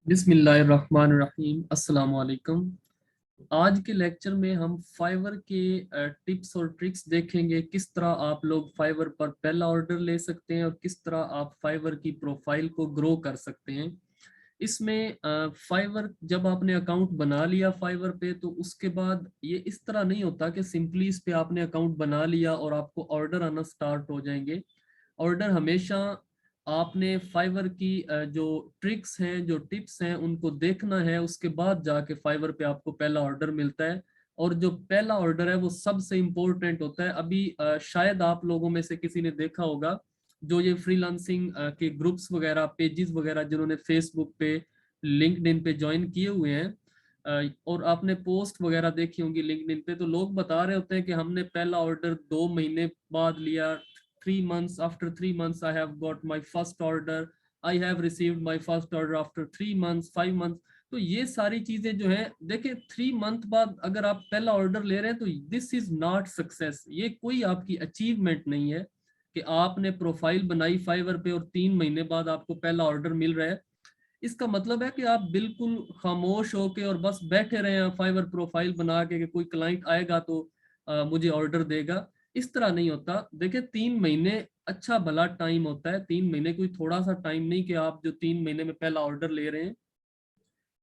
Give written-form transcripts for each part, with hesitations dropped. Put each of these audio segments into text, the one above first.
बिस्मिल्लाहिर्रहमानिर्रहीम। अस्सलाम वालेकुम। आज के लेक्चर में हम फाइवर के टिप्स और ट्रिक्स देखेंगे। किस तरह आप लोग फाइवर पर पहला ऑर्डर ले सकते हैं और किस तरह आप फाइवर की प्रोफाइल को ग्रो कर सकते हैं। इसमें फाइवर जब आपने अकाउंट बना लिया फाइवर पे, तो उसके बाद ये इस तरह नहीं होता कि सिंपली इस पे आपने अकाउंट बना लिया और आपको ऑर्डर आना स्टार्ट हो जाएंगे। ऑर्डर हमेशा आपने फाइवर की जो ट्रिक्स हैं, जो टिप्स हैं, उनको देखना है। उसके बाद जाके फाइवर पे आपको पहला ऑर्डर मिलता है। और जो पहला ऑर्डर है वो सबसे इम्पोर्टेंट होता है। अभी शायद आप लोगों में से किसी ने देखा होगा, जो ये फ्रीलांसिंग के ग्रुप्स वगैरह, पेजेस वगैरह जिन्होंने फेसबुक पे, लिंक्डइन पे ज्वाइन किए हुए हैं, और आपने पोस्ट वगैरह देखी होंगी लिंक्डइन पे, तो लोग बता रहे होते हैं कि हमने पहला ऑर्डर 2 महीने बाद लिया। 3 months, after 3 months I have got my first order, I have received my first order after 3 months, 5 months। तो ये सारी चीजें जो है, देखिए 3 मंथ बाद अगर आप पहला ऑर्डर ले रहे हैं तो दिस इज नॉट सक्सेस। ये कोई आपकी अचीवमेंट नहीं है कि आपने प्रोफाइल बनाई फाइवर पे और 3 महीने बाद आपको पहला ऑर्डर मिल रहा है। इसका मतलब है कि आप बिल्कुल खामोश होके और बस बैठे रहे हैं फाइवर प्रोफाइल बना के कि कोई क्लाइंट आएगा तो मुझे ऑर्डर देगा। इस तरह नहीं होता। देखिए 3 महीने अच्छा भला टाइम होता है। 3 महीने कोई थोड़ा सा टाइम नहीं कि आप जो 3 महीने में पहला ऑर्डर ले रहे हैं।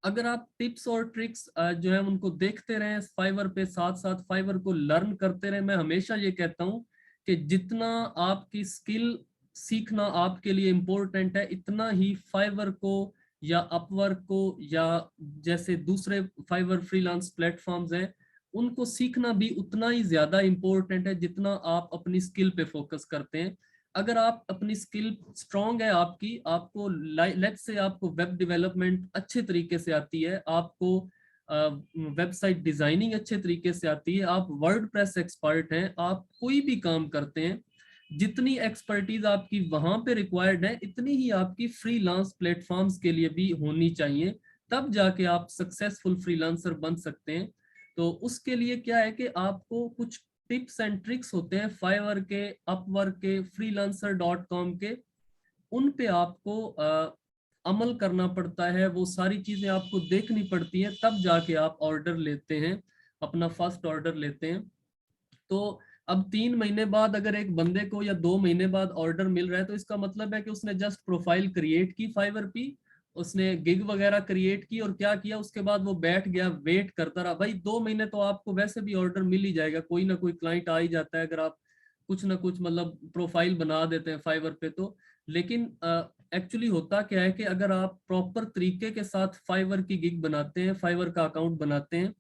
अगर आप टिप्स और ट्रिक्स जो है उनको देखते रहें फाइवर पे, साथ साथ फाइवर को लर्न करते रहें। मैं हमेशा ये कहता हूँ कि जितना आपकी स्किल सीखना आपके लिए इम्पोर्टेंट है, इतना ही फाइवर को या अपवर्क को या जैसे दूसरे फाइवर फ्रीलांस प्लेटफॉर्म्स हैं, उनको सीखना भी उतना ही ज्यादा इम्पोर्टेंट है जितना आप अपनी स्किल पे फोकस करते हैं। अगर आप अपनी स्किल स्ट्रांग है आपकी, आपको लेट्स से आपको वेब डेवलपमेंट अच्छे तरीके से आती है, आपको वेबसाइट डिजाइनिंग अच्छे तरीके से आती है, आप वर्डप्रेस एक्सपर्ट हैं, आप कोई भी काम करते हैं, जितनी एक्सपर्टीज आपकी वहां पे रिक्वायर्ड है इतनी ही आपकी फ्रीलांस प्लेटफॉर्म्स के लिए भी होनी चाहिए। तब जाके आप सक्सेसफुल फ्रीलांसर बन सकते हैं। तो उसके लिए क्या है कि आपको कुछ टिप्स एंड ट्रिक्स होते हैं फाइवर के, अपवर्क के, freelancer.com के, उन पे आपको अमल करना पड़ता है। वो सारी चीजें आपको देखनी पड़ती हैं, तब जाके आप ऑर्डर लेते हैं, अपना फर्स्ट ऑर्डर लेते हैं। तो अब 3 महीने बाद अगर एक बंदे को या 2 महीने बाद ऑर्डर मिल रहा है, तो इसका मतलब है कि उसने जस्ट प्रोफाइल क्रिएट की फाइवर पे, उसने गिग वगैरह क्रिएट की और क्या किया, उसके बाद वो बैठ गया, वेट करता रहा। भाई 2 महीने तो आपको वैसे भी ऑर्डर मिल ही जाएगा, कोई ना कोई क्लाइंट आ ही जाता है अगर आप कुछ ना कुछ मतलब प्रोफाइल बना देते हैं फाइवर पे तो। लेकिन एक्चुअली होता क्या है कि अगर आप प्रॉपर तरीके के साथ फाइवर की गिग बनाते हैं, फाइवर का अकाउंट बनाते हैं,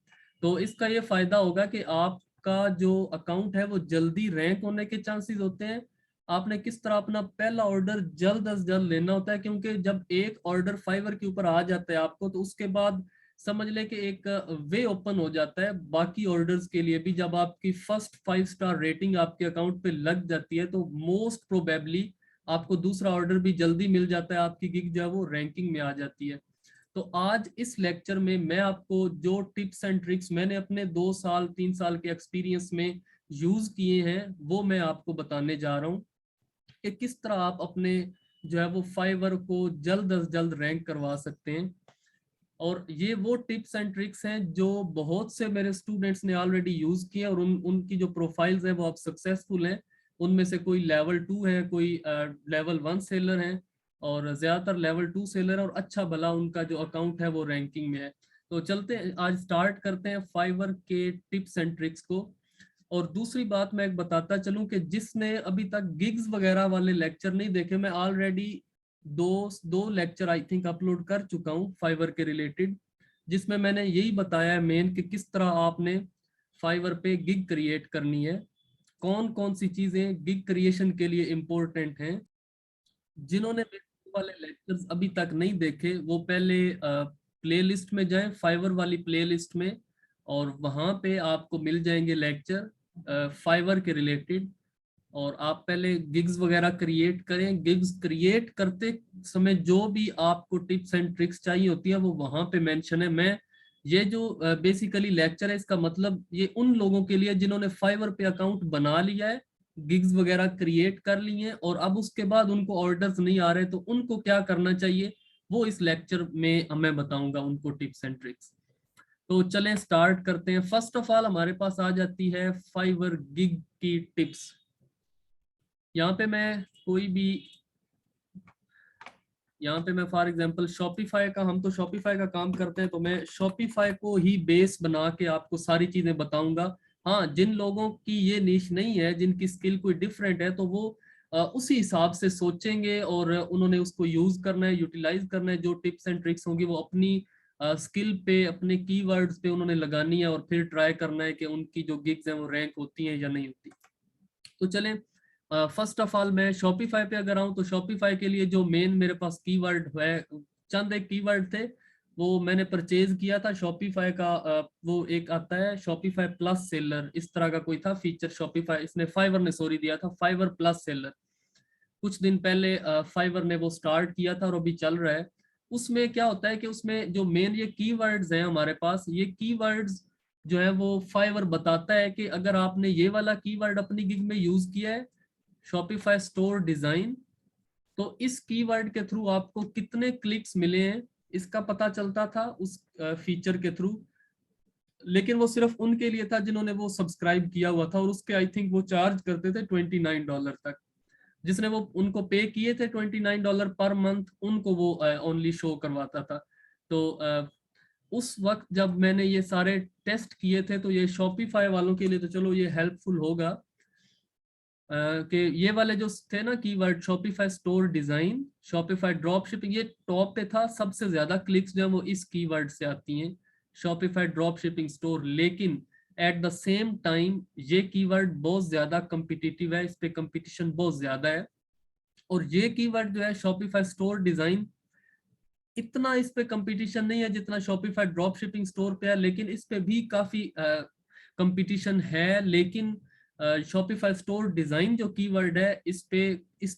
तो इसका ये फायदा होगा कि आपका जो अकाउंट है वो जल्दी रैंक होने के चांसेस होते हैं। आपने किस तरह अपना पहला ऑर्डर जल्द अज जल्द लेना होता है, क्योंकि जब एक ऑर्डर फाइवर के ऊपर आ जाता है आपको, तो उसके बाद समझ ले कि एक वे ओपन हो जाता है बाकी ऑर्डर्स के लिए भी। जब आपकी फर्स्ट 5 स्टार रेटिंग आपके अकाउंट पे लग जाती है, तो मोस्ट प्रोबेबली आपको दूसरा ऑर्डर भी जल्दी मिल जाता है, आपकी गिग जो है वो रैंकिंग में आ जाती है। तो आज इस लेक्चर में मैं आपको जो टिप्स एंड ट्रिक्स मैंने अपने 2 साल 3 साल के एक्सपीरियंस में यूज किए हैं, वो मैं आपको बताने जा रहा हूँ कि किस तरह आप अपने जो है वो फाइवर को जल्द अज जल्द रैंक करवा सकते हैं। और ये वो टिप्स एंड ट्रिक्स हैं जो बहुत से मेरे स्टूडेंट्स ने ऑलरेडी यूज किए और उनकी जो प्रोफाइल्स हैं वो अब सक्सेसफुल हैं। उनमें से कोई लेवल 2 है, कोई लेवल 1 सेलर है, और ज्यादातर लेवल 2 सेलर है, और अच्छा भला उनका जो अकाउंट है वो रैंकिंग में है। तो चलते हैं, आज स्टार्ट करते हैं फाइवर के टिप्स एंड ट्रिक्स को। और दूसरी बात मैं एक बताता चलूं कि जिसने अभी तक गिग्स वगैरह वाले लेक्चर नहीं देखे, मैं ऑलरेडी दो दो लेक्चर आई थिंक अपलोड कर चुका हूँ फाइवर के रिलेटेड, जिसमें मैंने यही बताया है मेन कि किस तरह आपने फाइवर पे गिग क्रिएट करनी है, कौन कौन सी चीजें गिग क्रिएशन के लिए इम्पोर्टेंट हैं। जिन्होंने मेरे वाले लेक्चर्स अभी तक नहीं देखे, वो पहले प्लेलिस्ट में जाएं, फाइवर वाली प्लेलिस्ट में, और वहां पे आपको मिल जाएंगे लेक्चर फाइवर के रिलेटेड। और आप पहले गिग्स वगैरह क्रिएट करें। गिग्स क्रिएट करते समय जो भी आपको टिप्स एंड ट्रिक्स चाहिए होती है वो वहां पे मेंशन है। मैं ये जो बेसिकली लेक्चर है, इसका मतलब ये उन लोगों के लिए जिन्होंने फाइवर पे अकाउंट बना लिया है, गिग्स वगैरह क्रिएट कर लिए हैं, और अब उसके बाद उनको ऑर्डर्स नहीं आ रहे, तो उनको क्या करना चाहिए, वो इस लेक्चर में मैं बताऊंगा उनको टिप्स एंड ट्रिक्स। तो चलें स्टार्ट करते हैं। फर्स्ट ऑफ ऑल हमारे पास आ जाती है फाइवर गिग की टिप्स। यहाँ पे मैं कोई भी, यहाँ पे मैं फॉर एग्जांपल शॉपिफाई का, हम तो शॉपिफाई का काम करते हैं, तो मैं शॉपिफाई को ही बेस बना के आपको सारी चीजें बताऊंगा। हाँ, जिन लोगों की ये निश नहीं है, जिनकी स्किल कोई डिफरेंट है, तो वो उसी हिसाब से सोचेंगे और उन्होंने उसको यूज करना है, यूटिलाइज करना है। जो टिप्स एंड ट्रिक्स होंगी वो अपनी स्किल पे, अपने कीवर्ड्स पे उन्होंने लगानी है और फिर ट्राई करना है कि उनकी जो गिग्स हैं वो रैंक होती हैं या नहीं होती। तो चलें, फर्स्ट ऑफ ऑल मैं शॉपिफाई पे अगर आऊँ तो शॉपिफाई के लिए जो मेन मेरे पास कीवर्ड है, चंद एक कीवर्ड थे, वो मैंने परचेज किया था शॉपिफाई का। वो एक आता है शॉपिफाई प्लस सेलर, इस तरह का कोई था फीचर शॉपिफाई, इसने फाइवर ने सॉरी दिया था, फाइवर प्लस सेलर। कुछ दिन पहले फाइवर ने वो स्टार्ट किया था और अभी चल रहा है। उसमें क्या होता है कि उसमें जो मेन ये कीवर्ड्स हैं हमारे पास, ये कीवर्ड्स जो है वो फाइवर बताता है कि अगर आपने ये वाला कीवर्ड अपनी गिग में यूज किया है, शॉपिफाई स्टोर डिजाइन, तो इस कीवर्ड के थ्रू आपको कितने क्लिक्स मिले हैं इसका पता चलता था उस फीचर के थ्रू। लेकिन वो सिर्फ उनके लिए था जिन्होंने वो सब्सक्राइब किया हुआ था, और उसके आई थिंक वो चार्ज करते थे $29 तक। जिसने वो उनको पे किए थे $29 पर मंथ, उनको वो ओनली शो करवाता था। तो उस वक्त जब मैंने ये सारे टेस्ट किए थे, तो ये शॉपिफाई वालों के लिए तो चलो ये हेल्पफुल होगा कि ये वाले जो थे ना keyword, Shopify store design, Shopify drop shipping, ये टॉप पे था। सबसे ज्यादा क्लिक्स जो है वो इस कीवर्ड से आती हैं, शॉपिफाई ड्रॉप शिपिंग स्टोर। लेकिन एट द सेम टाइम ये कीवर्ड बहुत ज्यादा कम्पिटिटिव है, इस पे कंपटीशन बहुत ज्यादा है। और ये कीवर्ड जो है शॉपिफाई स्टोर डिजाइन, इतना इस पे कंपटीशन नहीं है जितना शॉपिफाई ड्रॉप शिपिंग स्टोर पे है, लेकिन इस पे भी काफी कंपटीशन है। लेकिन शॉपिफाई स्टोर डिजाइन जो कीवर्ड है, इस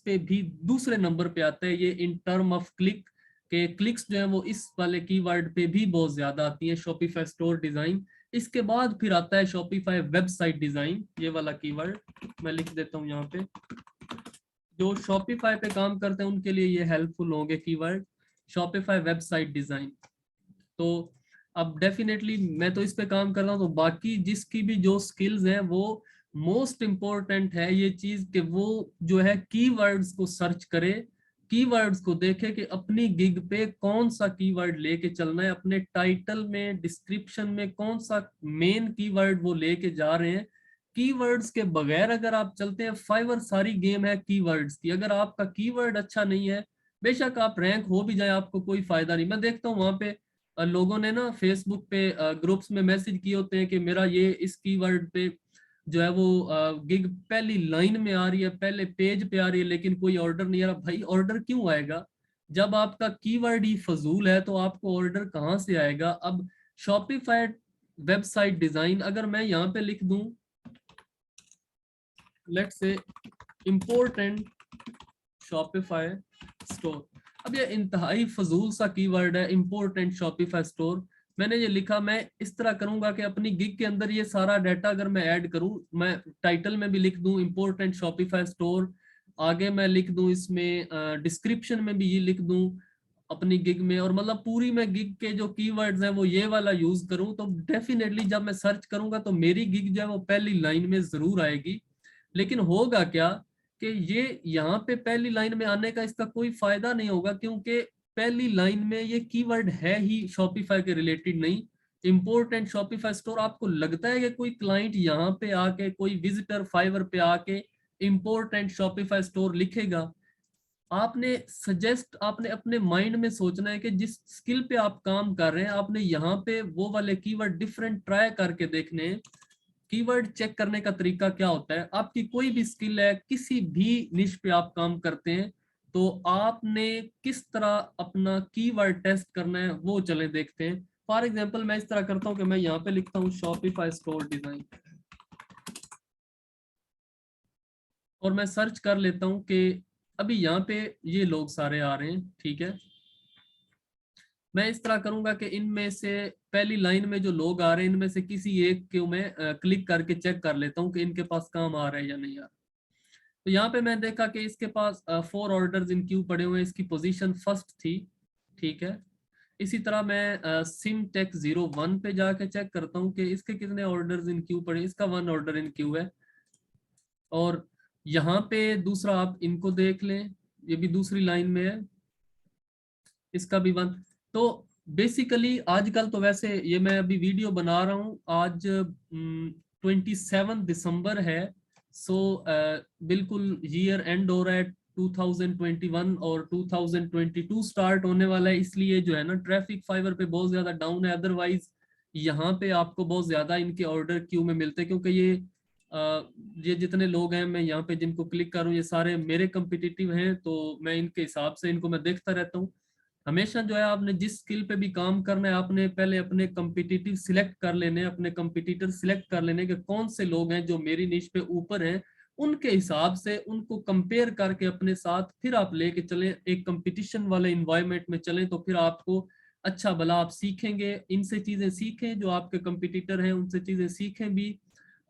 पे भी दूसरे नंबर पे आता है ये इन टर्म ऑफ क्लिक, के क्लिक्स जो है वो इस वाले कीवर्ड पे भी बहुत ज्यादा आती है, शॉपिफाई स्टोर डिजाइन। इसके बाद फिर आता है शॉपिफाई वेबसाइट डिजाइन, ये वाला कीवर्ड मैं लिख देता हूँ यहाँ पे। जो शॉपिफाई पे काम करते हैं उनके लिए ये हेल्पफुल होंगे कीवर्ड, शॉपिफाई वेबसाइट डिजाइन। तो अब डेफिनेटली मैं तो इस पे काम कर रहा हूँ, तो बाकी जिसकी भी जो स्किल्स हैं वो मोस्ट इम्पोर्टेंट है ये चीज कि वो जो है कीवर्ड्स को सर्च करे, कीवर्ड्स को देखे कि अपनी गिग पे कौन सा कीवर्ड लेके चलना है, अपने टाइटल में, डिस्क्रिप्शन में कौन सा मेन कीवर्ड वो लेके जा रहे हैं। कीवर्ड्स के बगैर अगर आप चलते हैं, फाइवर सारी गेम है कीवर्ड्स की, अगर आपका कीवर्ड अच्छा नहीं है, बेशक आप रैंक हो भी जाए, आपको कोई फायदा नहीं। मैं देखता हूँ वहां पे लोगों ने ना फेसबुक पे ग्रुप्स में मैसेज किए होते हैं कि मेरा ये इस कीवर्ड पे जो है वो गिग पहली लाइन में आ रही है, पहले पेज पे आ रही है, लेकिन कोई ऑर्डर नहीं आ रहा। भाई ऑर्डर क्यों आएगा जब आपका कीवर्ड ही फजूल है? तो आपको ऑर्डर कहाँ से आएगा? अब शॉपिफाई वेबसाइट डिजाइन अगर मैं यहाँ पे लिख दूं, let's say important Shopify store, अब ये इंतहाई फजूल सा कीवर्ड है, इम्पोर्टेंट शॉपिफाई स्टोर। मैंने ये लिखा, मैं इस तरह करूंगा कि अपनी गिग के अंदर ये सारा डाटा अगर मैं ऐड करूं, मैं टाइटल में भी लिख दूं इम्पोर्टेंट शॉपिफाई स्टोर, आगे मैं लिख दूं इसमें डिस्क्रिप्शन में भी ये लिख दूं अपनी गिग में, और मतलब पूरी मैं गिग के जो कीवर्ड्स हैं वो ये वाला यूज करूं, तो डेफिनेटली जब मैं सर्च करूंगा तो मेरी गिग जो है वो पहली लाइन में जरूर आएगी। लेकिन होगा क्या कि ये यहाँ पे पहली लाइन में आने का इसका कोई फायदा नहीं होगा, क्योंकि पहली लाइन में ये कीवर्ड है ही शॉपिफाई के रिलेटेड नहीं। इंपोर्टेंट शॉपिफाई स्टोर, आपको लगता है कि कोई क्लाइंट यहाँ पे आके, कोई विजिटर फाइवर पे आके इंपोर्टेंट शॉपिफाई स्टोर लिखेगा? आपने अपने माइंड में सोचना है कि जिस स्किल पे आप काम कर रहे हैं, आपने यहाँ पे वो वाले कीवर्ड डिफरेंट ट्राई करके देखने हैं। कीवर्ड चेक करने का तरीका क्या होता है? आपकी कोई भी स्किल है, किसी भी निश पे आप काम करते हैं, तो आपने किस तरह अपना कीवर्ड टेस्ट करना है वो चले देखते हैं। फॉर एग्जांपल मैं इस तरह करता हूं कि मैं यहाँ पे लिखता हूँ शॉपिफाई स्टोर डिजाइन, और मैं सर्च कर लेता हूँ कि अभी यहाँ पे ये लोग सारे आ रहे हैं, ठीक है। मैं इस तरह करूंगा कि इनमें से पहली लाइन में जो लोग आ रहे हैं, इनमें से किसी एक को मैं क्लिक करके चेक कर लेता हूँ कि इनके पास काम आ रहा है या नहीं आ रहा। तो यहाँ पे मैं देखा कि इसके पास 4 ऑर्डर्स इन क्यू पड़े हुए हैं, इसकी पोजीशन फर्स्ट थी। ठीक है। इसी तरह मैं सिमटेक 01 पे जाके चेक करता हूँ कि इसके कितने ऑर्डर्स इन क्यू पड़े। इसका 1 ऑर्डर इन क्यू है। और यहाँ पे दूसरा आप इनको देख लें, ये भी दूसरी लाइन में है, इसका भी 1। तो बेसिकली आजकल तो वैसे ये मैं अभी वीडियो बना रहा हूँ, आज 27 दिसंबर है। सो बिल्कुल ईयर एंड हो रहा है 2021 और 2022 स्टार्ट होने वाला है, इसलिए जो है ना ट्रैफिक फाइवर पे बहुत ज्यादा डाउन है। अदरवाइज यहाँ पे आपको बहुत ज्यादा इनके ऑर्डर क्यू में मिलते हैं, क्योंकि ये जितने लोग हैं मैं यहाँ पे जिनको क्लिक करूँ ये सारे मेरे कम्पिटिटिव हैं, तो मैं इनके हिसाब से इनको मैं देखता रहता हूँ। हमेशा जो है आपने जिस स्किल पे भी काम करना है आपने पहले अपने कम्पिटिटिव सिलेक्ट कर लेने, अपने कम्पिटिटर सिलेक्ट कर लेने कि कौन से लोग हैं जो मेरी निश पे ऊपर हैं, उनके हिसाब से उनको कंपेयर करके अपने साथ फिर आप लेके चलें, एक कंपटीशन वाले इन्वायरमेंट में चलें, तो फिर आपको अच्छा भला आप सीखेंगे, इनसे चीजें सीखें जो आपके कंपटीटर हैं उनसे चीजें सीखें भी,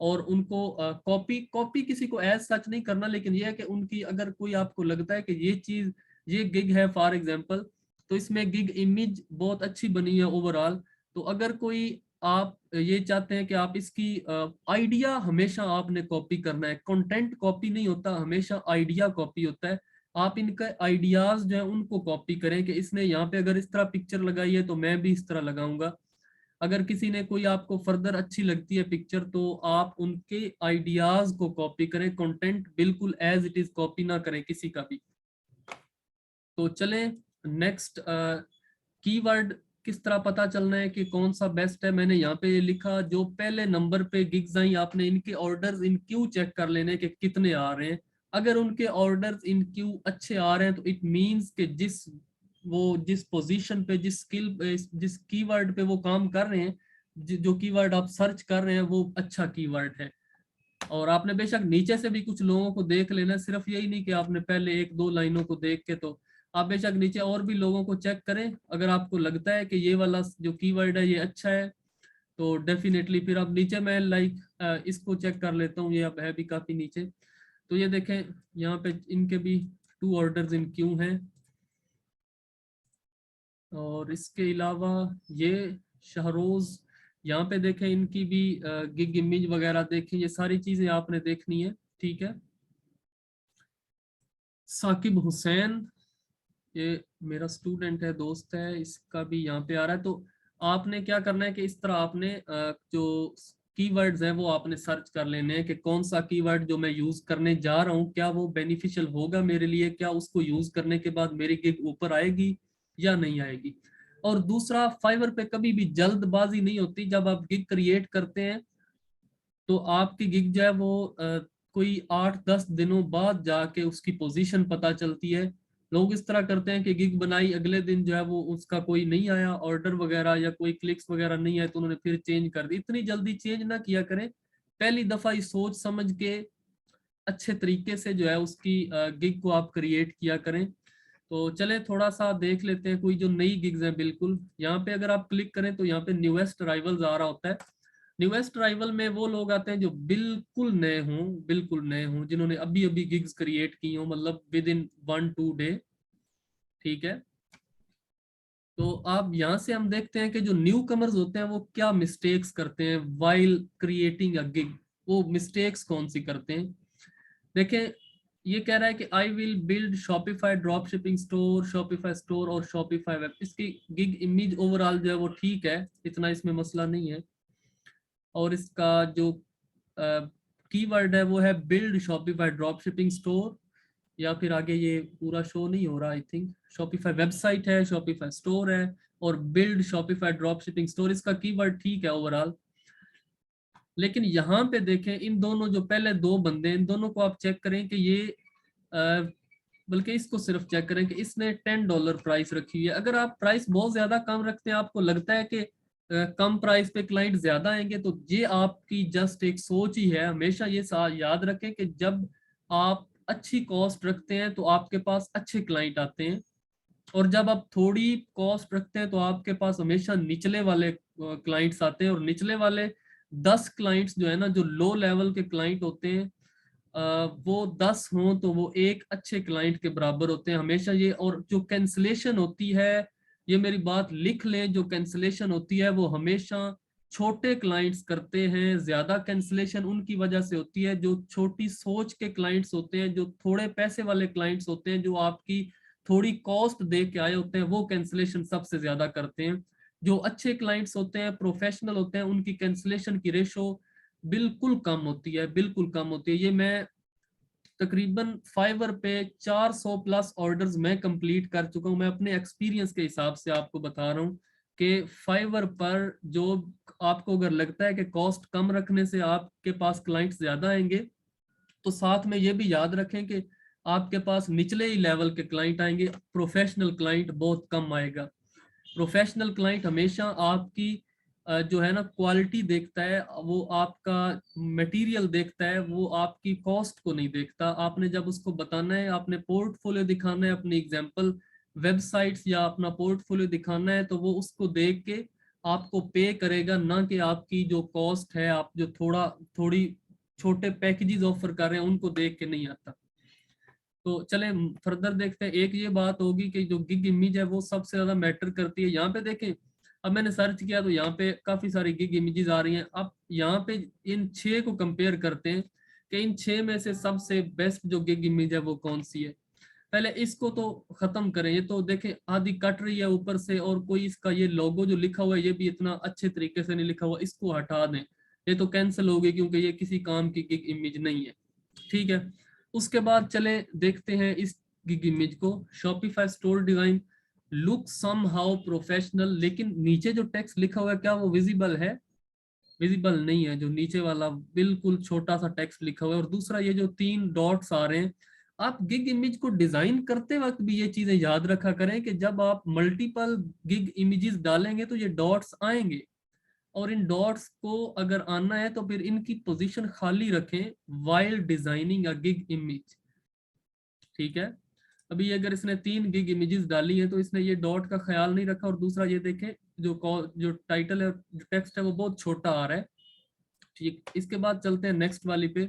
और उनको कॉपी कॉपी किसी को एज सच नहीं करना, लेकिन यह है कि उनकी अगर कोई आपको लगता है कि ये चीज ये गिग है फॉर एग्जांपल, तो इसमें गिग इमेज बहुत अच्छी बनी है ओवरऑल, तो अगर कोई आप ये चाहते हैं कि आप इसकी आइडिया हमेशा आपने कॉपी करना है, कंटेंट कॉपी नहीं होता, हमेशा आइडिया कॉपी होता है। आप इनका आइडियाज जो है उनको कॉपी करें कि इसने यहाँ पे अगर इस तरह पिक्चर लगाई है तो मैं भी इस तरह लगाऊंगा। अगर किसी ने कोई आपको फर्दर अच्छी लगती है पिक्चर तो आप उनके आइडियाज को कॉपी करें, कंटेंट बिल्कुल एज इट इज कॉपी ना करें किसी का भी। तो चलें नेक्स्ट, कीवर्ड किस तरह पता चलना है कि कौन सा बेस्ट है। मैंने यहाँ पे लिखा जो पहले नंबर पे गिग्स आई आपने इनके ऑर्डर्स इन क्यू चेक कर लेने के कितने आ रहे हैं। अगर उनके ऑर्डर्स इन क्यू अच्छे आ रहे हैं तो इट मींस कि जिस पोजीशन पे जिस स्किल जिस कीवर्ड पे वो काम कर रहे हैं, जो कीवर्ड आप सर्च कर रहे हैं वो अच्छा कीवर्ड है। और आपने बेशक नीचे से भी कुछ लोगों को देख लेना, सिर्फ यही नहीं कि आपने पहले एक दो लाइनों को देख के, तो आप बेशक नीचे और भी लोगों को चेक करें। अगर आपको लगता है कि ये वाला जो कीवर्ड है ये अच्छा है तो डेफिनेटली फिर आप नीचे, मैं इसको चेक कर लेता हूँ, ये अब है भी काफी नीचे। तो ये देखें यहाँ पे इनके भी 2 ऑर्डर्स इन क्यू हैं। और इसके अलावा ये शहरोज, यहाँ पे देखें इनकी भी गिग इमेज वगैरह देखें, ये सारी चीजें आपने देखनी है। ठीक है। साकिब हुसैन, ये मेरा स्टूडेंट है, दोस्त है, इसका भी यहाँ पे आ रहा है। तो आपने क्या करना है कि इस तरह आपने जो कीवर्ड्स हैं वो आपने सर्च कर लेने हैं कि कौन सा कीवर्ड जो मैं यूज करने जा रहा हूँ क्या वो बेनिफिशियल होगा मेरे लिए, क्या उसको यूज करने के बाद मेरी गिग ऊपर आएगी या नहीं आएगी। और दूसरा, फाइवर पे कभी भी जल्दबाजी नहीं होती। जब आप गिग क्रिएट करते हैं तो आपकी गिग जो है वो कोई 8-10 दिनों बाद जाके उसकी पोजीशन पता चलती है। लोग इस तरह करते हैं कि गिग बनाई अगले दिन जो है वो उसका कोई नहीं आया ऑर्डर वगैरह या कोई क्लिक्स वगैरह नहीं आए तो उन्होंने फिर चेंज कर दी। इतनी जल्दी चेंज ना किया करें, पहली दफा ये सोच समझ के अच्छे तरीके से जो है उसकी गिग को आप क्रिएट किया करें। तो चले थोड़ा सा देख लेते हैं कोई जो नई गिग्स हैं। बिल्कुल यहाँ पे अगर आप क्लिक करें तो यहाँ पे न्यूएस्ट अराइवल्स आ रहा होता है। न्यूएस्ट अराइवल में वो लोग आते हैं जो बिल्कुल नए हों, जिन्होंने अभी अभी गिग्स क्रिएट की हो, मतलब विद इन 1-2 डे। ठीक है। तो आप यहाँ से हम देखते हैं कि जो न्यू कमर्स होते हैं वो क्या मिस्टेक्स करते हैं वाइल क्रिएटिंग अ गिग। वो मिस्टेक्स कौन सी करते हैं देखें। ये कह रहा है कि I will build Shopify drop shipping store, Shopify store और शॉपिफाई वेब। इसकी गिग इमेज ओवरऑल जो है वो ठीक है, इतना इसमें मसला नहीं है। और इसका जो कीवर्ड है वो है build Shopify drop shipping store, या फिर आगे ये पूरा शो नहीं हो रहा, आई थिंक शॉपिफाई वेबसाइट है, शॉपिफाई स्टोर है और build Shopify drop shipping store. इसका कीवर्ड ठीक है ओवरऑल। लेकिन यहाँ पे देखें इन दोनों जो पहले दो बंदे इन दोनों को आप चेक करें कि ये बल्कि इसको सिर्फ चेक करें कि इसने $10 प्राइस रखी है। अगर आप प्राइस बहुत ज्यादा कम रखते हैं, आपको लगता है कि कम प्राइस पे क्लाइंट ज्यादा आएंगे, तो ये आपकी जस्ट एक सोच ही है। हमेशा ये याद रखें कि जब आप अच्छी कॉस्ट रखते हैं तो आपके पास अच्छे क्लाइंट आते हैं, और जब आप थोड़ी कॉस्ट रखते हैं तो आपके पास हमेशा निचले वाले क्लाइंट्स आते हैं। और निचले वाले 10 क्लाइंट्स जो है ना, जो लो लेवल के क्लाइंट होते हैं, वो 10 हों तो वो एक अच्छे क्लाइंट के बराबर होते हैं हमेशा ये। और जो कैंसिलेशन होती है ये मेरी बात लिख लें, जो कैंसिलेशन होती है वो हमेशा छोटे क्लाइंट्स करते हैं, ज्यादा कैंसिलेशन उनकी वजह से होती है जो छोटी सोच के क्लाइंट्स होते हैं, जो थोड़े पैसे वाले क्लाइंट्स होते हैं, जो आपकी थोड़ी कॉस्ट दे के आए होते हैं, वो कैंसिलेशन सबसे ज्यादा करते हैं। जो अच्छे क्लाइंट्स होते हैं, प्रोफेशनल होते हैं, उनकी कैंसिलेशन की रेशो बिल्कुल कम होती है, बिल्कुल कम होती है। ये मैं तकरीबन फाइवर पे 400 प्लस ऑर्डर्स मैं कंप्लीट कर चुका हूं। मैं अपने एक्सपीरियंस के हिसाब से आपको बता रहा हूं कि फाइवर पर जो आपको अगर लगता है कि कॉस्ट कम रखने से आपके पास क्लाइंट्स ज्यादा आएंगे, तो साथ में ये भी याद रखें कि आपके पास निचले ही लेवल के क्लाइंट आएंगे, प्रोफेशनल क्लाइंट बहुत कम आएगा। प्रोफेशनल क्लाइंट हमेशा आपकी जो है ना क्वालिटी देखता है, वो आपका मटेरियल देखता है, वो आपकी कॉस्ट को नहीं देखता। आपने जब उसको बताना है, आपने पोर्टफोलियो दिखाना है, अपनी एग्जांपल वेबसाइट्स या अपना पोर्टफोलियो दिखाना है, तो वो उसको देख के आपको पे करेगा, ना कि आपकी जो कॉस्ट है, आप जो थोड़ी छोटे पैकेजेस ऑफर कर रहे हैं उनको देख के नहीं आता। तो चले फर्दर देखते हैं। एक ये बात होगी कि जो गिग इमेज है वो सबसे ज्यादा मैटर करती है। यहाँ पे देखें, अब मैंने सर्च किया तो यहाँ पे काफी सारी गिग इमेजेस आ रही हैं। अब यहाँ पे इन 6 को कंपेयर करते हैं कि इन 6 में से सबसे बेस्ट जो गिग इमेज है वो कौन सी है। पहले इसको तो खत्म करें। ये तो देखें आधी कट रही है ऊपर से, और कोई इसका ये लोगो जो लिखा हुआ है ये भी इतना अच्छे तरीके से नहीं लिखा हुआ, इसको हटा दें। ये तो कैंसिल हो गई क्योंकि ये किसी काम की गिग इमेज नहीं है। ठीक है, उसके बाद चले देखते हैं इस गिग इमेज को। Shopify store design look somehow professional, लेकिन नीचे जो टेक्स्ट लिखा हुआ है क्या वो विजिबल है? विजिबल नहीं है। जो नीचे वाला बिल्कुल छोटा सा टेक्स्ट लिखा हुआ है। और दूसरा ये जो 3 डॉट्स आ रहे हैं, आप गिग इमेज को डिजाइन करते वक्त भी ये चीजें याद रखा करें कि जब आप मल्टीपल गिग इमेजेस डालेंगे तो ये डॉट्स आएंगे, और इन डॉट्स को अगर आना है तो फिर इनकी पोजीशन खाली रखें वाइल डिजाइनिंग अ गिग इमेज। ठीक है, अभी अगर इसने 3 गिग इमेजेस डाली है तो इसने ये डॉट का ख्याल नहीं रखा। और दूसरा ये देखें, जो टाइटल है, जो टेक्स्ट है वो बहुत छोटा आ रहा है। ठीक, इसके बाद चलते हैं नेक्स्ट वाली पे।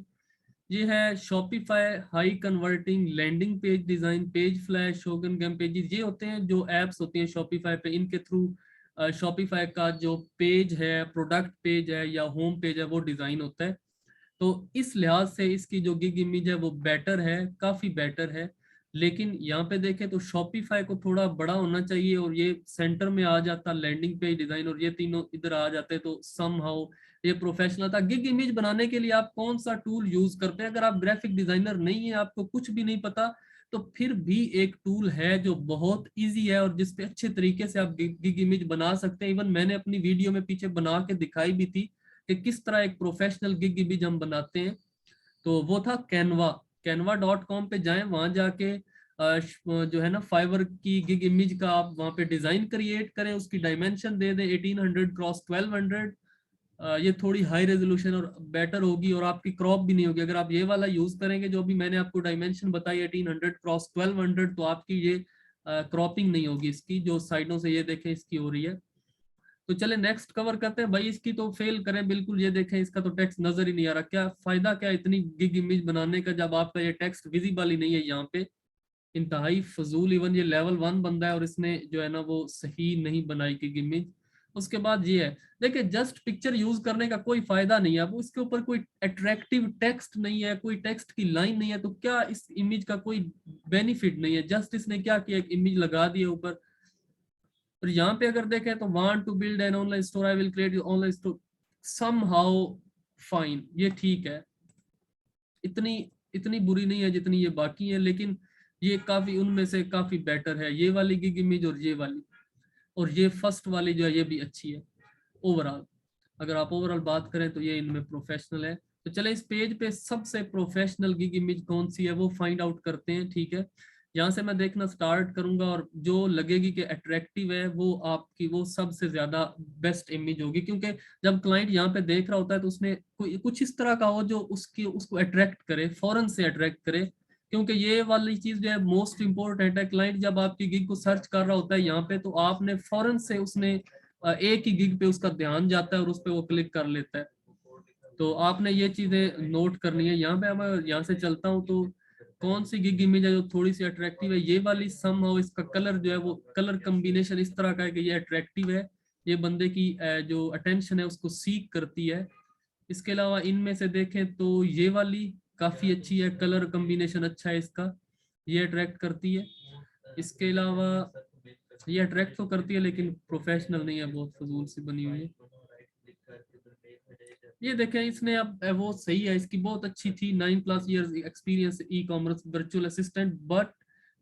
ये है Shopify high converting landing page design, PageFly, Shogun GemPages. ये होते हैं जो एप्स होती हैं शॉपिफाई पे, इनके थ्रू शॉपिफाई का जो पेज है, प्रोडक्ट पेज है या होम पेज है, वो डिजाइन होता है। तो इस लिहाज से इसकी जो गिग इमेज है वो बेटर है, काफी बेटर है। लेकिन यहाँ पे देखें तो शॉपिफाई को थोड़ा बड़ा होना चाहिए, और ये सेंटर में आ जाता लैंडिंग पेज डिजाइन, और ये तीनों इधर आ जाते तो समहाउ ये प्रोफेशनल था। गिग इमेज बनाने के लिए आप कौन सा टूल यूज करते हैं? अगर आप ग्राफिक डिजाइनर नहीं है, आपको कुछ भी नहीं पता, तो फिर भी एक टूल है जो बहुत इजी है और जिसपे अच्छे तरीके से आप गिग इमेज बना सकते हैं। इवन मैंने अपनी वीडियो में पीछे बना के दिखाई भी थी कि किस तरह एक प्रोफेशनल गिग इमेज हम बनाते हैं। तो वो था कैनवा। canva.com पे जाएं, वहां जाके जो है ना फाइवर की गिग इमेज का आप वहां पे डिजाइन क्रिएट करें, उसकी डायमेंशन दे दें 1800 क्रॉस 1200। ये थोड़ी हाई रेजोल्यूशन और बेटर होगी, और आपकी क्रॉप भी नहीं होगी। अगर आप ये वाला यूज करेंगे जो भी मैंने आपको डायमेंशन बताई 1800 क्रॉस 1200, तो आपकी ये क्रॉपिंग नहीं होगी इसकी, जो साइडों से ये देखें इसकी हो रही है। तो चले नेक्स्ट कवर करते हैं भाई। इसकी तो फेल करें बिल्कुल। ये देखें इसका तो टेक्स्ट नजर ही नहीं आ रहा। क्या फायदा, क्या इतनी गिग इमेज बनाने का जब आपका ये टेक्स्ट विजिबल ही नहीं है यहाँ पे? इंतहाई फजूल। इवन ये लेवल 1 बंदा है और इसने जो है ना वो सही नहीं बनाई गिग इमेज। उसके बाद ये है, देखिए जस्ट पिक्चर यूज करने का कोई फायदा नहीं है। अब इसके ऊपर कोई अट्रैक्टिव टेक्स्ट नहीं है, कोई टेक्स्ट की लाइन नहीं है, तो क्या इस इमेज का कोई बेनिफिट नहीं है। जस्ट इसने क्या किया, एक इमेज लगा दी है ऊपर। और यहाँ पे अगर देखें तो want to build an online store, I will create online store, somehow fine, ये ठीक है। इतनी इतनी बुरी नहीं है जितनी ये बाकी है, लेकिन ये काफी उनमें से काफी बेटर है, ये वाली गिग इमेज और ये वाली। और ये फर्स्ट वाली जो है ये भी अच्छी है ओवरऑल। अगर आप ओवरऑल बात करें तो ये इनमें प्रोफेशनल है। तो चले इस पेज पे सबसे प्रोफेशनल गिग इमेज कौन सी है वो फाइंड आउट करते हैं। ठीक है, यहाँ से मैं देखना स्टार्ट करूंगा, और जो लगेगी कि अट्रैक्टिव है वो आपकी वो सबसे ज्यादा बेस्ट इमेज होगी। क्योंकि जब क्लाइंट यहाँ पे देख रहा होता है तो उसने कोई कुछ इस तरह का हो जो उसको अट्रैक्ट करे, फौरन से अट्रैक्ट करे। क्योंकि ये वाली चीज जो है मोस्ट इंपॉर्टेंट है। क्लाइंट जब आपकी गिग को सर्च कर रहा होता है यहाँ पे, तो आपने फौरन से उसने एक ही गिग पे उसका ध्यान जाता है और उस पर वो क्लिक कर लेता है। तो आपने ये चीजें नोट करनी है। यहाँ पे मैं यहाँ से चलता हूँ तो कौन सी गिग इमेज है जो थोड़ी सी अट्रैक्टिव है, ये वाली समहाउ इसका कलर जो है वो कलर कॉम्बिनेशन इस तरह का है कि ये अट्रैक्टिव है, ये बंदे की जो अटेंशन है उसको सीक करती है। इसके अलावा इनमें से देखें तो ये वाली काफी अच्छी है, कलर कॉम्बिनेशन अच्छा है इसका, ये अट्रैक्ट करती है। इसके अलावा ये अट्रैक्ट तो करती है लेकिन प्रोफेशनल नहीं है, बहुत फजूल सी बनी हुई है। ये देखें इसने अब वो सही है, इसकी बहुत अच्छी थी, 9+ years experience e commerce virtual assistant, but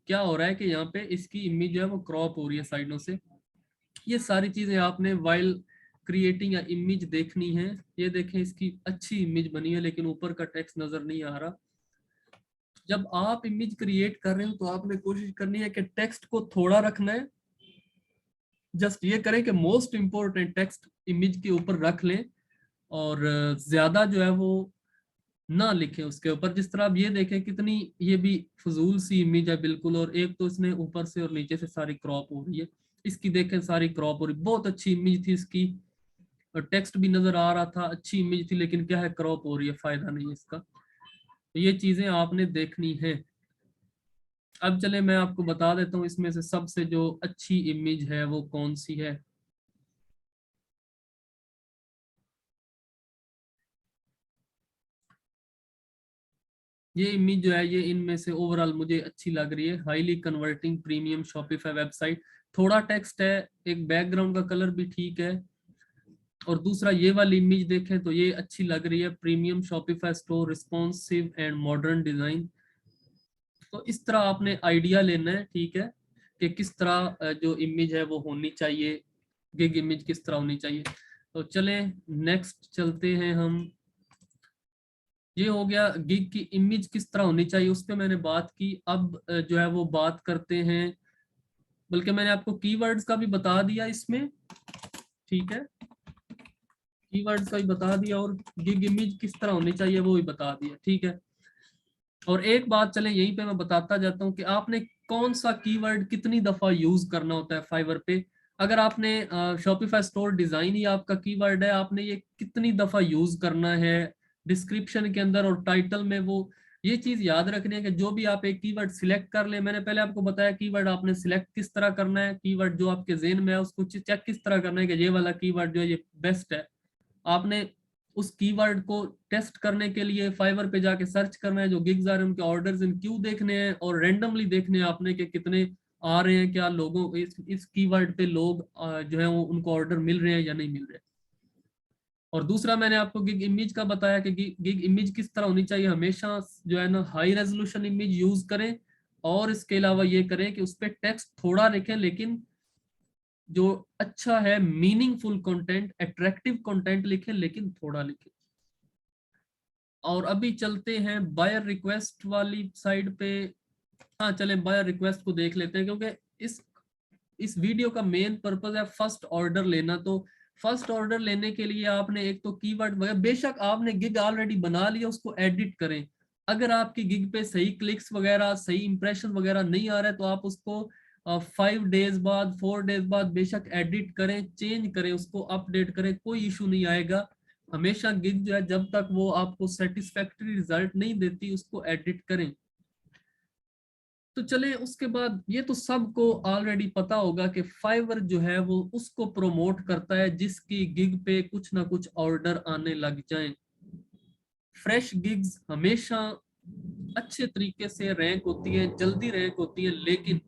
क्या हो रहा है कि यहाँ पे इसकी इमेज जो है वो क्रॉप हो रही है साइडों से। ये सारी चीजें आपने वाइल क्रिएटिंग या इमेज देखनी है। ये देखें इसकी अच्छी इमेज बनी है लेकिन ऊपर का टेक्स्ट नजर नहीं आ रहा। जब आप इमेज क्रिएट कर रहे हो तो आपने कोशिश करनी है कि टेक्स्ट को थोड़ा रखना है, जस्ट ये करें कि मोस्ट इंपोर्टेंट टेक्स्ट इमेज के ऊपर रख लें और ज्यादा जो है वो ना लिखें उसके ऊपर। जिस तरह आप ये देखें कितनी ये भी फजूल सी इमेज है बिल्कुल, और एक तो इसने ऊपर से और नीचे से सारी क्रॉप हो रही है, इसकी देखें सारी क्रॉप हो रही, बहुत अच्छी इमेज थी इसकी और टेक्स्ट भी नजर आ रहा था, अच्छी इमेज थी, लेकिन क्या है क्रॉप हो रही है, फायदा नहीं है इसका। तो ये चीजें आपने देखनी है। अब चले मैं आपको बता देता हूँ इसमें से सबसे जो अच्छी इमेज है वो कौन सी है। ये इमेज जो है ये इनमें से ओवरऑल मुझे अच्छी लग रही है, highly converting premium Shopify website. थोड़ा टेक्स्ट है, एक बैकग्राउंड का कलर भी ठीक है, और दूसरा ये वाली इमेज देखें तो ये अच्छी लग रही है, premium Shopify store, responsive and modern design. तो इस तरह आपने आइडिया लेना है, ठीक है, कि किस तरह जो इमेज है वो होनी चाहिए, गिग इमेज किस तरह होनी चाहिए। तो चलें नेक्स्ट चलते हैं हम। ये हो गया गिग की इमेज किस तरह होनी चाहिए, उस पर मैंने बात की। अब जो है वो बात करते हैं, बल्कि मैंने आपको कीवर्ड्स का भी बता दिया इसमें, ठीक है, कीवर्ड्स का भी बता दिया और गिग इमेज किस तरह होनी चाहिए वो भी बता दिया, ठीक है। और एक बात चलें यहीं पे मैं बताता जाता हूँ कि आपने कौन सा कीवर्ड कितनी दफा यूज करना होता है फाइवर पे। अगर आपने शॉपिफाई स्टोर डिजाइन ही आपका कीवर्ड है, आपने ये कितनी दफा यूज करना है डिस्क्रिप्शन के अंदर और टाइटल में, वो ये चीज याद रखनी है कि जो भी आप एक कीवर्ड सिलेक्ट कर ले, मैंने पहले आपको बताया कीवर्ड आपने सिलेक्ट किस तरह करना है, कीवर्ड जो आपके जेहन में है उसको चेक किस तरह करना है कि ये वाला कीवर्ड जो है ये बेस्ट है। आपने उस कीवर्ड को टेस्ट करने के लिए फाइवर पे जाके सर्च करना है, जो गिग्स आ रहे हैं उनके ऑर्डर्स इन क्यू देखने हैं और रेंडमली देखने हैं आपने कि कितने आ रहे हैं, क्या लोगों इस कीवर्ड पे लोग जो है वो उनको ऑर्डर मिल रहे हैं या नहीं मिल रहे। और दूसरा मैंने आपको गिग इमेज का बताया कि गिग इमेज किस तरह होनी चाहिए, हमेशा जो है ना हाई रेजोल्यूशन इमेज यूज करें, और इसके अलावा ये करें कि उस पर टेक्स्ट थोड़ा लिखें, लेकिन जो अच्छा है मीनिंगफुल कंटेंट, अट्रैक्टिव कंटेंट लिखें, लेकिन थोड़ा लिखें। और अभी चलते हैं बायर रिक्वेस्ट वाली साइड पे। हाँ चलें बायर रिक्वेस्ट को देख लेते हैं, क्योंकि इस वीडियो का मेन पर्पस है फर्स्ट ऑर्डर लेना। तो फर्स्ट ऑर्डर लेने के लिए आपने एक तो कीवर्ड वगैरह, बेशक आपने गिग ऑलरेडी बना लिया उसको एडिट करें। अगर आपकी गिग पे सही क्लिक्स वगैरह सही इंप्रेशन वगैरह नहीं आ रहा है तो आप उसको 5 डेज बाद 4 डेज बाद बेशक एडिट करें, चेंज करें, उसको अपडेट करें, कोई इशू नहीं आएगा। हमेशा गिग जो है जब तक वो आपको सेटिस्फैक्टरी रिजल्ट नहीं देती उसको एडिट करें। तो चले उसके बाद, ये तो सबको ऑलरेडी पता होगा कि फाइवर जो है वो उसको प्रमोट करता है जिसकी गिग पे कुछ ना कुछ ऑर्डर आने लग जाएं। फ्रेश गिग्स हमेशा अच्छे तरीके से रैंक होती है, जल्दी रैंक होती है, लेकिन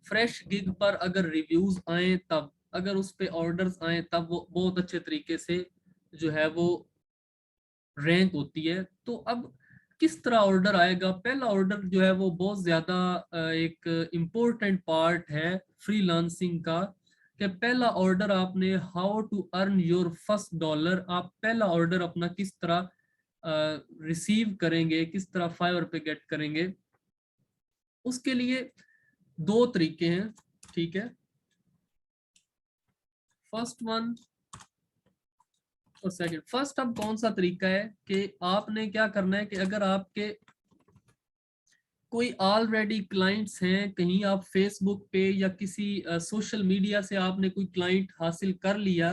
फ्रेश गिग पर अगर रिव्यूज आए तब, अगर उस पे ऑर्डर्स आए तब वो बहुत अच्छे तरीके से जो है वो रैंक होती है। तो अब किस तरह ऑर्डर आएगा, पहला ऑर्डर जो है वो बहुत ज्यादा एक इम्पोर्टेंट पार्ट है फ्रीलांसिंग का, कि पहला ऑर्डर आपने how to earn your first dollar, आप पहला ऑर्डर अपना किस तरह रिसीव करेंगे, किस तरह फाइवर पे गेट करेंगे। उसके लिए दो तरीके हैं, ठीक है। फर्स्ट वन और सेकंड। फर्स्ट अब कौन सा तरीका है कि आपने क्या करना है कि अगर आपके कोई ऑलरेडी क्लाइंट्स हैं, कहीं आप फेसबुक पे या किसी सोशल मीडिया से आपने कोई क्लाइंट हासिल कर लिया,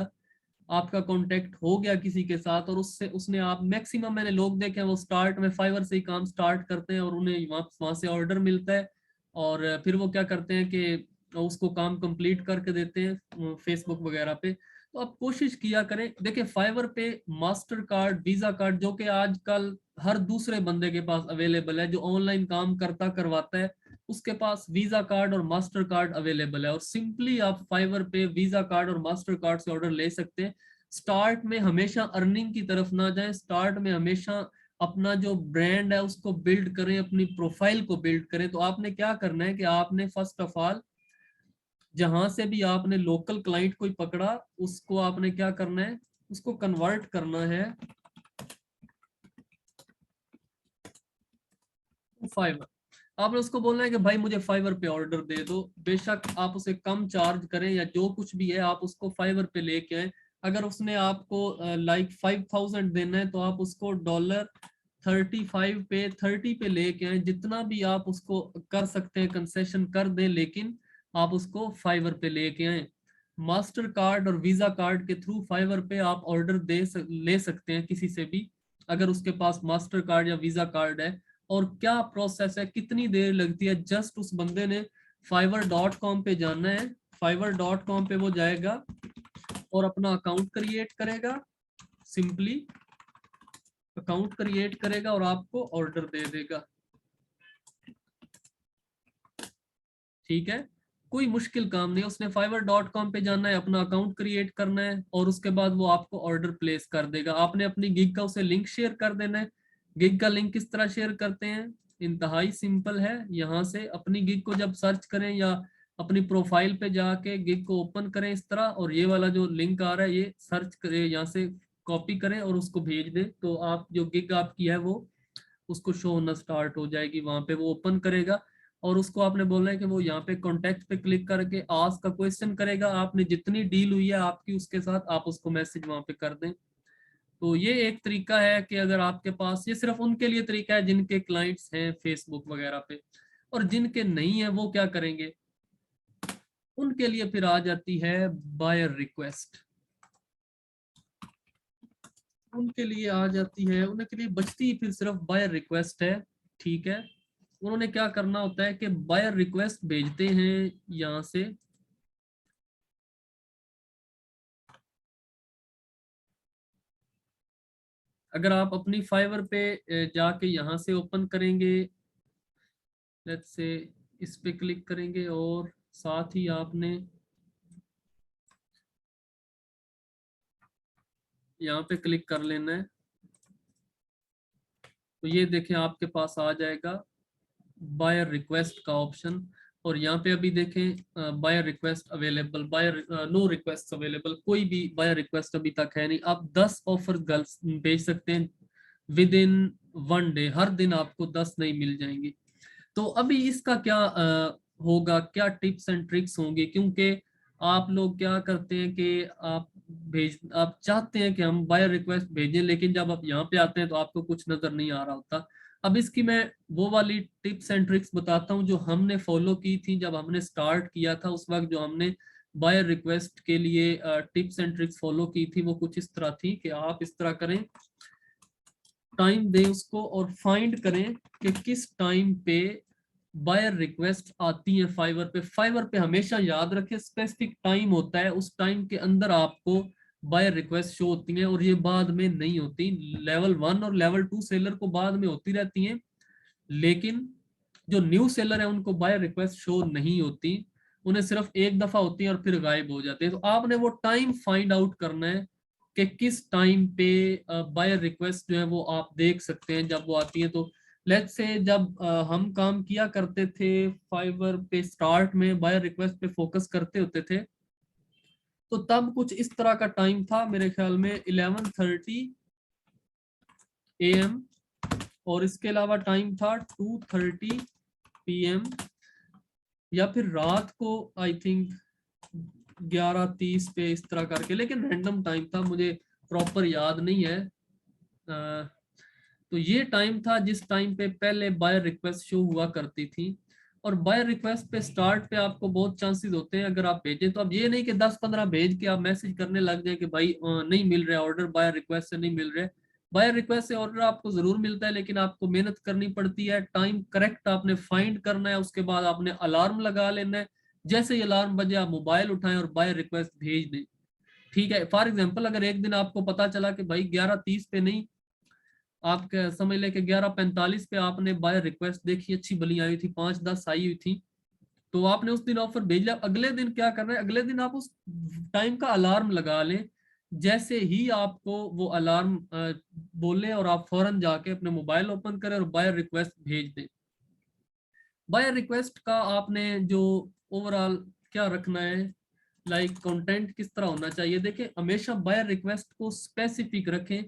आपका कांटेक्ट हो गया किसी के साथ और उससे उसने आप मैक्सिमम मैंने लोग देखे हैं वो स्टार्ट में फाइवर से ही काम स्टार्ट करते हैं और उन्हें वहां से ऑर्डर मिलता है और फिर वो क्या करते हैं कि उसको काम कंप्लीट करके देते हैं फेसबुक वगैरह पे। तो आप कोशिश किया करें, देखिए फाइवर पे मास्टर कार्ड, वीजा कार्ड जो कि आजकल हर दूसरे बंदे के पास अवेलेबल है, जो ऑनलाइन काम करता करवाता है उसके पास वीजा कार्ड और मास्टर कार्ड अवेलेबल है और सिंपली आप फाइवर पे वीजा कार्ड और मास्टर कार्ड से ऑर्डर ले सकते हैं। स्टार्ट में हमेशा अर्निंग की तरफ ना जाएं, स्टार्ट में हमेशा अपना जो ब्रांड है उसको बिल्ड करें, अपनी प्रोफाइल को बिल्ड करें। तो आपने क्या करना है कि आपने फर्स्ट ऑफ ऑल जहां से भी आपने लोकल क्लाइंट कोई पकड़ा उसको आपने क्या करना है, उसको कन्वर्ट करना है फाइवर। आपने उसको बोलना है कि भाई मुझे फाइवर पे ऑर्डर दे दो, बेशक आप उसे कम चार्ज करें या जो कुछ भी है आप उसको फाइवर पे लेके आए। अगर उसने आपको लाइक 5000 देना है तो आप उसको $35 पे 30 पे लेके आए, जितना भी आप उसको कर सकते हैं कंसेशन कर दें, लेकिन आप उसको फाइवर पे लेके आए। मास्टर कार्ड और वीजा कार्ड के थ्रू फाइवर पे आप ऑर्डर ले सकते हैं किसी से भी अगर उसके पास मास्टर कार्ड या वीजा कार्ड है। और क्या प्रोसेस है, कितनी देर लगती है, जस्ट उस बंदे ने fiverr.com पे जाना है, fiverr.com पे वो जाएगा और अपना अकाउंट क्रिएट करेगा, सिंपली अकाउंट क्रिएट करेगा और आपको ऑर्डर दे देगा। ठीक है, कोई मुश्किल काम नहीं, उसने fiverr.com पे जाना है, अपना अकाउंट क्रिएट करना है और उसके बाद वो आपको ऑर्डर प्लेस कर देगा। आपने अपनी गिग का उसे लिंक शेयर कर देना है। गिग का लिंक किस तरह शेयर करते हैं, इंतहाई सिंपल है। यहाँ से अपनी गिग को जब सर्च करें या अपनी प्रोफाइल पे जाके गिग को ओपन करें इस तरह, और ये वाला जो लिंक आ रहा है ये सर्च करें, यहाँ से कॉपी करें और उसको भेज दें, तो आप जो गिग आपकी है वो उसको शो होना स्टार्ट हो जाएगी, वहां पे वो ओपन करेगा। और उसको आपने बोलना है कि वो यहाँ पे कॉन्टेक्ट पे क्लिक करके आस्क का क्वेश्चन करेगा, आपने जितनी डील हुई है आपकी उसके साथ आप उसको मैसेज वहां पे कर दें। तो ये एक तरीका है कि अगर आपके पास, ये सिर्फ उनके लिए तरीका है जिनके क्लाइंट्स हैं फेसबुक वगैरह पे, और जिनके नहीं है वो क्या करेंगे, उनके लिए फिर आ जाती है बायर रिक्वेस्ट। उनके लिए आ जाती है, उनके लिए बचती फिर सिर्फ बायर रिक्वेस्ट है। ठीक है, उन्होंने क्या करना होता है कि बायर रिक्वेस्ट भेजते हैं यहाँ से, अगर आप अपनी फाइवर पे जाके यहाँ से ओपन करेंगे, लेट्स से इस पे क्लिक करेंगे और साथ ही आपने यहाँ पे क्लिक कर लेना है। तो ये देखें आपके पास आ जाएगा बायर रिक्वेस्ट का ऑप्शन, और यहाँ पे अभी देखें buyer request available, buyer no request available, कोई भी बायर रिक्वेस्ट अभी तक है नहीं। आप 10 ऑफर गर्ल्स भेज सकते हैं विद इन 1 डे, हर दिन आपको 10 नहीं मिल जाएंगी। तो अभी इसका क्या होगा, क्या टिप्स एंड ट्रिक्स होंगे, क्योंकि आप लोग क्या करते हैं कि आप चाहते हैं कि हम बायर रिक्वेस्ट भेजें, लेकिन जब आप यहाँ पे आते हैं तो आपको कुछ नजर नहीं आ रहा होता। अब इसकी मैं वो वाली टिप्स एंड ट्रिक्स बताता हूँ जो हमने फॉलो की थी जब हमने स्टार्ट किया था। उस वक्त जो हमने बायर रिक्वेस्ट के लिए टिप्स एंड ट्रिक्स फॉलो की थी वो कुछ इस तरह थी कि आप इस तरह करें, टाइम दें उसको और फाइंड करें कि किस टाइम पे बायर रिक्वेस्ट आती है फाइवर पे। फाइवर पे हमेशा याद रखें स्पेसिफिक टाइम होता है, उस टाइम के अंदर आपको बायर रिक्वेस्ट शो होती हैं और ये बाद में नहीं होती। लेवल 1 और लेवल 2 सेलर को बाद में होती रहती हैं, लेकिन जो न्यू सेलर है उनको बायर रिक्वेस्ट शो नहीं होती, उन्हें सिर्फ एक दफा होती है और फिर गायब हो जाते हैं। तो आपने वो टाइम फाइंड आउट करना है कि किस टाइम पे बायर रिक्वेस्ट जो है वो आप देख सकते हैं जब वो आती है। तो लेट्स से जब हम काम किया करते थे फाइवर पे, स्टार्ट में बायर रिक्वेस्ट पे फोकस करते होते थे, तो तब कुछ इस तरह का टाइम था, मेरे ख्याल में 11:30 AM, और इसके अलावा टाइम था 2:30 PM, या फिर रात को आई थिंक 11:30 पे, इस तरह करके, लेकिन रैंडम टाइम था, मुझे प्रॉपर याद नहीं है। तो ये टाइम था जिस टाइम पे पहले बायर रिक्वेस्ट शो हुआ करती थी। और बाय रिक्वेस्ट पे स्टार्ट पे आपको बहुत चांसेस होते हैं अगर आप भेजें तो। अब ये नहीं कि 10-15 भेज के आप मैसेज करने लग जाए कि भाई नहीं मिल रहा ऑर्डर, बाय रिक्वेस्ट से नहीं मिल रहा। बाय रिक्वेस्ट से ऑर्डर आपको जरूर मिलता है, लेकिन आपको मेहनत करनी पड़ती है, टाइम करेक्ट आपने फाइंड करना है, उसके बाद आपने अलार्म लगा लेना है। जैसे ही अलार्म बजे आप मोबाइल उठाएं और बाय रिक्वेस्ट भेज दें। ठीक है, फॉर एग्जाम्पल अगर एक दिन आपको पता चला कि भाई 11:30 पे नहीं, आप समझ लेके 11:45 पे आपने बाय रिक्वेस्ट देखी, अच्छी भली आई थी, 5-10 आई हुई थी, तो आपने उस दिन ऑफर भेज लिया। अगले दिन क्या करना है, अगले दिन आप उस टाइम का अलार्म लगा लें। जैसे ही आपको वो अलार्म बोले और आप फौरन जाके अपने मोबाइल ओपन करें और बाय रिक्वेस्ट भेज दें। बाय रिक्वेस्ट का आपने जो ओवरऑल क्या रखना है, लाइक कंटेंट किस तरह होना चाहिए, देखिए हमेशा बाय रिक्वेस्ट को स्पेसिफिक रखें।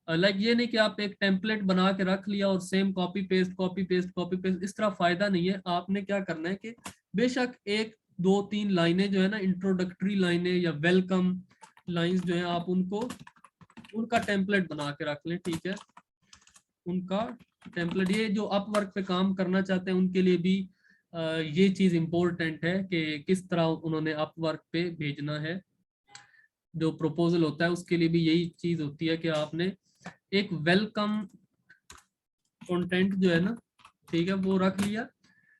लाइक ये नहीं कि आप एक टेम्पलेट बना के रख लिया और same copy paste copy paste copy paste, इस तरह फायदा नहीं है। आपने क्या करना है कि बेशक 1-2-3 लाइनें जो है ना, इंट्रोडक्टरी लाइनें या वेलकम लाइंस जो है, आप उनको उनका टेम्पलेट बना के रख लें। ठीक है, उनका टेम्पलेट, ये जो अपवर्क पे काम करना चाहते हैं उनके लिए भी ये चीज इंपॉर्टेंट है कि किस तरह उन्होंने अपवर्क पे भेजना है। जो प्रपोजल होता है उसके लिए भी यही चीज होती है कि आपने एक वेलकम कंटेंट जो है ना, ठीक है, वो रख लिया,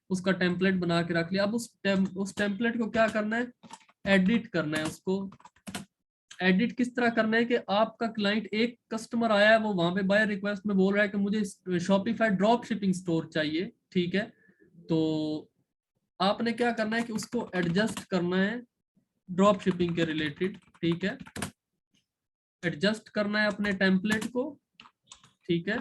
उसका टेम्पलेट बना के रख लिया। अब उस टेम्पलेट को क्या करना है, एडिट करना है। उसको एडिट किस तरह करना है कि आपका क्लाइंट, एक कस्टमर आया है, वो वहां पे बाय रिक्वेस्ट में बोल रहा है कि मुझे शॉपिफाई ड्रॉप शिपिंग स्टोर चाहिए। ठीक है, तो आपने क्या करना है कि उसको एडजस्ट करना है ड्रॉप शिपिंग के रिलेटेड। ठीक है, एडजस्ट करना है अपने टेम्पलेट को। ठीक है,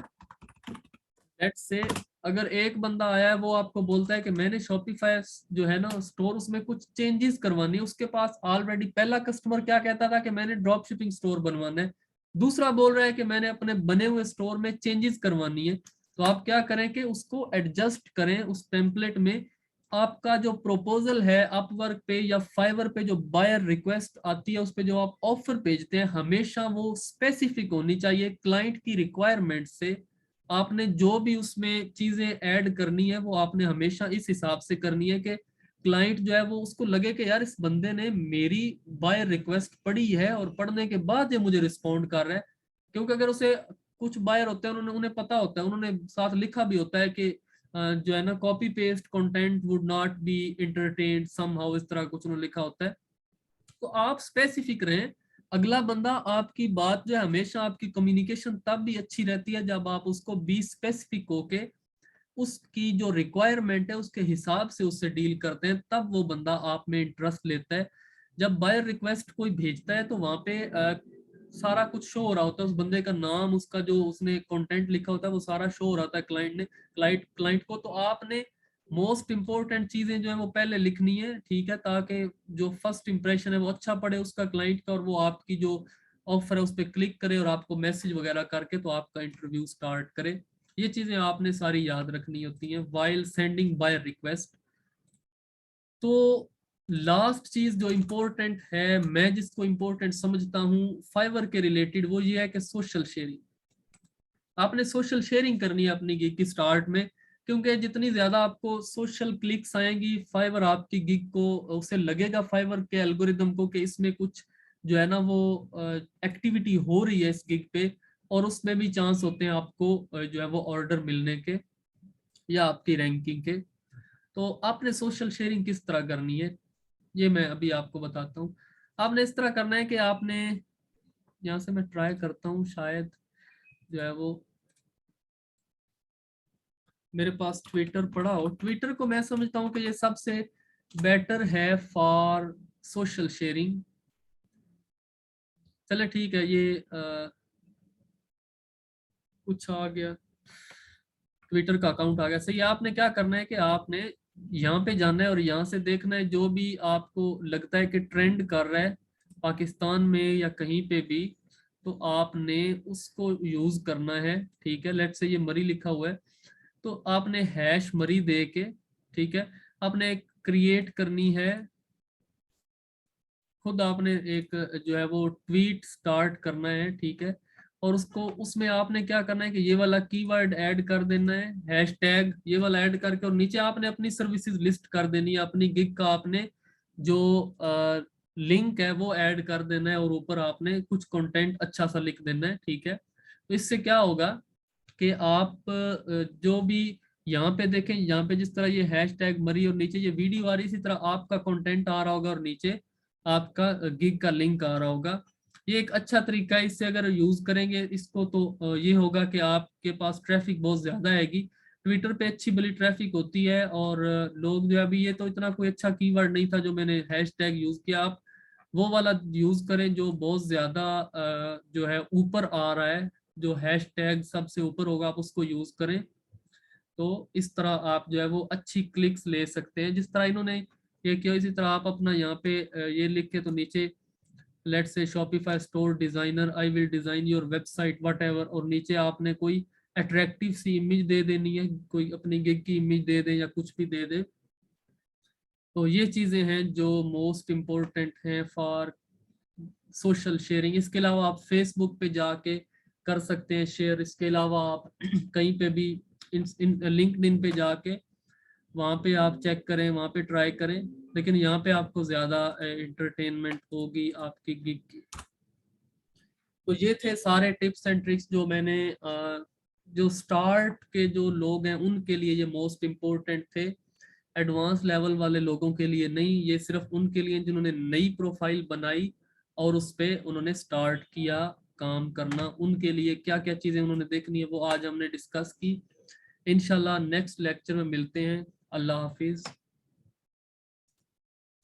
लेट्स से अगर एक बंदा आया है, वो आपको बोलता है कि मैंने शॉपिफाई जो है ना स्टोर, उसमें कुछ चेंजेस करवानी है। उसके पास ऑलरेडी पहला कस्टमर क्या कहता था कि मैंने ड्रॉप शिपिंग स्टोर बनवाना है, दूसरा बोल रहा है कि मैंने अपने बने हुए स्टोर में चेंजेस करवानी है। तो आप क्या करें कि उसको एडजस्ट करें उस टेम्पलेट में। आपका जो प्रपोजल है अपवर्क पे या फाइवर पे, जो बायर रिक्वेस्ट आती है, उस पे जो आप ऑफर भेजते हैं, हमेशा वो स्पेसिफिक होनी चाहिए क्लाइंट की रिक्वायरमेंट से। आपने जो भी उसमें चीजें ऐड करनी है वो आपने हमेशा इस हिसाब से करनी है कि क्लाइंट जो है वो उसको लगे कि यार इस बंदे ने मेरी बाय रिक्वेस्ट पढ़ी है और पढ़ने के बाद ये मुझे रिस्पॉन्ड कर रहा है। क्योंकि अगर उसे, कुछ बायर होते हैं उन्हें पता होता है, उन्होंने साथ लिखा भी होता है कि जो है ना, copy paste content would not be entertained somehow, इस तरह कुछ उन्होंने लिखा होता है। तो आप स्पेसिफिक रहें। अगला बंदा आपकी बात जो है, हमेशा आपकी कम्युनिकेशन तब भी अच्छी रहती है जब आप उसको बी स्पेसिफिक होके उसकी जो रिक्वायरमेंट है उसके हिसाब से उससे डील करते हैं, तब वो बंदा आप में इंटरेस्ट लेता है। जब बायर रिक्वेस्ट कोई भेजता है तो वहां पे सारा कुछ शो हो रहा होता है, उस बंदे का नाम, उसका जो उसने कंटेंट लिखा होता है वो सारा शो हो रहा होता है क्लाइंट को। तो आपने मोस्ट इंपॉर्टेंट चीजें जो है वो पहले लिखनी है। ठीक है, ताकि जो फर्स्ट इंप्रेशन है वो अच्छा पड़े उसका क्लाइंट का, और वो आपकी जो ऑफर है उस पर क्लिक करे और आपको मैसेज वगैरह करके तो आपका इंटरव्यू स्टार्ट करे। ये चीजें आपने सारी याद रखनी होती हैं वाइल सेंडिंग बाय रिक्वेस्ट। तो लास्ट चीज जो इम्पोर्टेंट है, मैं जिसको इम्पोर्टेंट समझता हूँ फाइवर के रिलेटेड, वो ये है कि सोशल शेयरिंग। आपने सोशल शेयरिंग करनी है अपनी गिग की स्टार्ट में, क्योंकि जितनी ज्यादा आपको सोशल क्लिक्स आएंगी, फाइवर आपकी गिग को, उसे लगेगा फाइवर के एल्गोरिदम को कि इसमें कुछ जो है ना वो एक्टिविटी हो रही है इस गिग पे, और उसमें भी चांस होते हैं आपको जो है वो ऑर्डर मिलने के या आपकी रैंकिंग के। तो आपने सोशल शेयरिंग किस तरह करनी है, ये मैं अभी आपको बताता हूँ। आपने इस तरह करना है कि आपने, यहाँ से मैं ट्राई करता हूँ, शायद जो है वो मेरे पास ट्विटर पड़ा हो। ट्विटर को मैं समझता हूँ कि ये सबसे बेटर है फॉर सोशल शेयरिंग। चले ठीक है, ये कुछ आ गया, ट्विटर का अकाउंट आ गया, सही है। आपने क्या करना है कि आपने यहाँ पे जाना है और यहाँ से देखना है जो भी आपको लगता है कि ट्रेंड कर रहा है पाकिस्तान में या कहीं पे भी, तो आपने उसको यूज करना है। ठीक है, लेट्स से ये मरी लिखा हुआ है, तो आपने हैश मरी दे के, ठीक है, आपने क्रिएट करनी है, खुद आपने एक जो है वो ट्वीट स्टार्ट करना है। ठीक है, और उसको उसमें आपने क्या करना है कि ये वाला कीवर्ड ऐड कर देना है, हैशटैग ये वाला ऐड करके, और नीचे आपने अपनी सर्विसेज लिस्ट कर देनी है, अपनी गिग का आपने जो लिंक है वो ऐड कर देना है, और ऊपर आपने कुछ कंटेंट अच्छा सा लिख देना है, ठीक है। तो इससे क्या होगा कि आप जो भी यहाँ पे देखें, यहाँ पे जिस तरह ये हैशटैग मरी और नीचे ये वीडियो आ रही, इसी तरह आपका कंटेंट आ रहा होगा और नीचे आपका गिग का लिंक आ रहा होगा। ये एक अच्छा तरीका है, इससे अगर यूज करेंगे इसको तो ये होगा कि आपके पास ट्रैफिक बहुत ज्यादा आएगी। ट्विटर पे अच्छी भली ट्रैफिक होती है, और लोग जो है, अभी ये तो इतना कोई अच्छा कीवर्ड नहीं था जो मैंने हैशटैग यूज किया, आप वो वाला यूज करें जो बहुत ज्यादा जो है ऊपर आ रहा है, जो हैशटैग सबसे ऊपर होगा, आप उसको यूज करें। तो इस तरह आप जो है वो अच्छी क्लिक्स ले सकते हैं, जिस तरह इन्होंने ये किया, इसी तरह आप अपना यहाँ पे ये लिख के, तो नीचे let's say Shopify store designer, I will design your website what ever, और नीचे आपने कोई अट्रैक्टिव सी इमेज दे देनी है, कोई अपनी गिग की इमेज दे दें या कुछ भी दे दें। तो ये चीजें हैं जो मोस्ट इम्पोर्टेंट हैं फॉर सोशल शेयरिंग। इसके अलावा आप फेसबुक पे जाके कर सकते हैं शेयर, इसके अलावा आप कहीं पे भी इन लिंक्डइन पे जाके वहाँ पे आप चेक करें, वहाँ पे ट्राई करें, लेकिन यहाँ पे आपको ज्यादा एंटरटेनमेंट होगी आपकी गिग की। तो ये थे सारे टिप्स एंड ट्रिक्स जो मैंने जो स्टार्ट के जो लोग हैं उनके लिए ये मोस्ट इम्पोर्टेंट थे। एडवांस लेवल वाले लोगों के लिए नहीं, ये सिर्फ उनके लिए जिन्होंने नई प्रोफाइल बनाई और उस पे उन्होंने स्टार्ट किया काम करना, उनके लिए क्या क्या चीजें उन्होंने देखनी है वो आज हमने डिस्कस की। इंशाल्लाह नेक्स्ट लेक्चर में मिलते हैं। अल्लाह हाफिज।